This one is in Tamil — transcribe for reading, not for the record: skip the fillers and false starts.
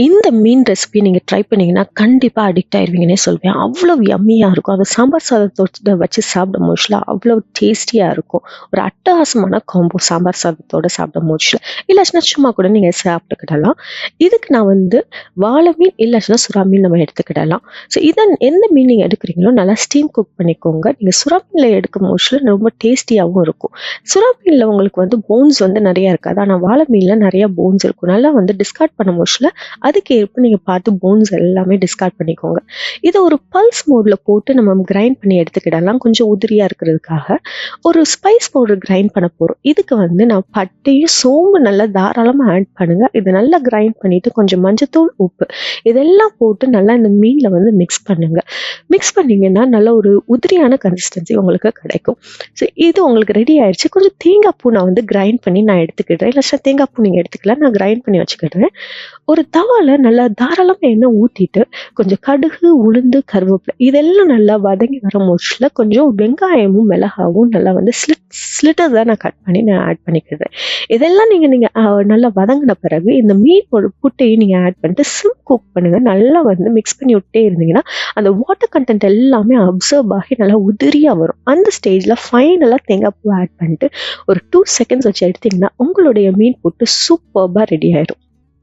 இந்த மீன் ரெசிபி நீங்கள் ட்ரை பண்ணீங்கன்னா கண்டிப்பாக அடிக்ட் ஆயிருவீங்கன்னே சொல்வேன். அவ்வளோ யம்மியாக இருக்கும். அதை சாம்பார் சாதத்தோட வச்சு சாப்பிடும் போதுல அவ்வளோ டேஸ்டியாக இருக்கும். ஒரு அட்டகாசமான காம்போ சாம்பார் சாதத்தோட சாப்பிடும் போதுல. இல்லாச்சுன்னா சும்மா கூட நீங்கள் சாப்பிட்டுக்கிடலாம். இதுக்கு நான் வந்து வாழை மீன் இல்லாச்சுன்னா சுறா மீன் நம்ம எடுத்துக்கிடலாம். ஸோ இதை எந்த மீன் நீங்கள் எடுக்கிறீங்களோ நல்லா ஸ்டீம் குக் பண்ணிக்கோங்க. நீங்கள் சுறா மீனில் எடுக்கும் போதுல ரொம்ப டேஸ்டியாகவும் இருக்கும். சுறா மீனில் உங்களுக்கு வந்து போன்ஸ் வந்து நிறையா இருக்காது. ஆனால் வாழை மீனில் நிறையா போன்ஸ் இருக்கும். நல்லா வந்து டிஸ்கார்ட் பண்ணும் போதுல அதுக்கு ஏற்ப நீங்கள் பார்த்து போன்ஸ் எல்லாமே டிஸ்கார்ட் பண்ணிக்கோங்க. இதை ஒரு பல்ஸ் மோடில் போட்டு நம்ம கிரைண்ட் பண்ணி எடுத்துக்கிடலாம். கொஞ்சம் உதிரியாக இருக்கிறதுக்காக ஒரு ஸ்பைஸ் பவுடர் கிரைண்ட் பண்ண போகிறோம். இதுக்கு வந்து நான் பட்டையும் சோம்பு நல்லா தாராளமாக ஆட் பண்ணுங்கள். இதை நல்லா கிரைண்ட் பண்ணிவிட்டு கொஞ்சம் மஞ்சத்தூள், உப்பு இதெல்லாம் போட்டு நல்லா இந்த மீனில் வந்து மிக்ஸ் பண்ணுங்கள். மிக்ஸ் பண்ணிங்கன்னா நல்ல ஒரு உதிரியான கன்சிஸ்டன்சி உங்களுக்கு கிடைக்கும். ஸோ இது உங்களுக்கு ரெடி ஆயிடுச்சு. கொஞ்சம் தேங்காய் பூ நான் வந்து கிரைண்ட் பண்ணி நான் எடுத்துக்கிடுறேன். இல்லை தேங்காய் பூ நீங்கள் எடுத்துக்கலாம், நான் கிரைண்ட் பண்ணி வச்சுக்கிடுறேன். ஒரு தவால நல்லா தாராளமாக எண்ணெய் ஊற்றிட்டு கொஞ்சம் கடுகு, உளுந்து, கருவேப்பிலை இதெல்லாம் நல்லா வதங்கி வர மோஸ்ட்ல கொஞ்சம் வெங்காயமும் மிளகாவும் நல்லா வந்து ஸ்லிட்டர் தான் நான் கட் பண்ணி நான் ஆட் பண்ணிக்கிறேன். இதெல்லாம் நீங்கள் நல்லா வதங்கின பிறகு இந்த மீன் புட்டையும் நீங்கள் ஆட் பண்ணிட்டு சிம் குக் பண்ணுங்கள். நல்லா வந்து மிக்ஸ் பண்ணி விட்டே இருந்தீங்கன்னா அந்த வாட்டர் கண்டென்ட் எல்லாமே அப்சர்வ் ஆகி நல்லா உதிரியாக வரும். அந்த ஸ்டேஜில் ஃபைனலாக தேங்காய் பூ ஆட் பண்ணிட்டு ஒரு 2 செகண்ட்ஸ் வச்சு எடுத்திங்கன்னா உங்களுடைய மீன் புட்டு சூப்பர்பாக ரெடி ஆயிடும்.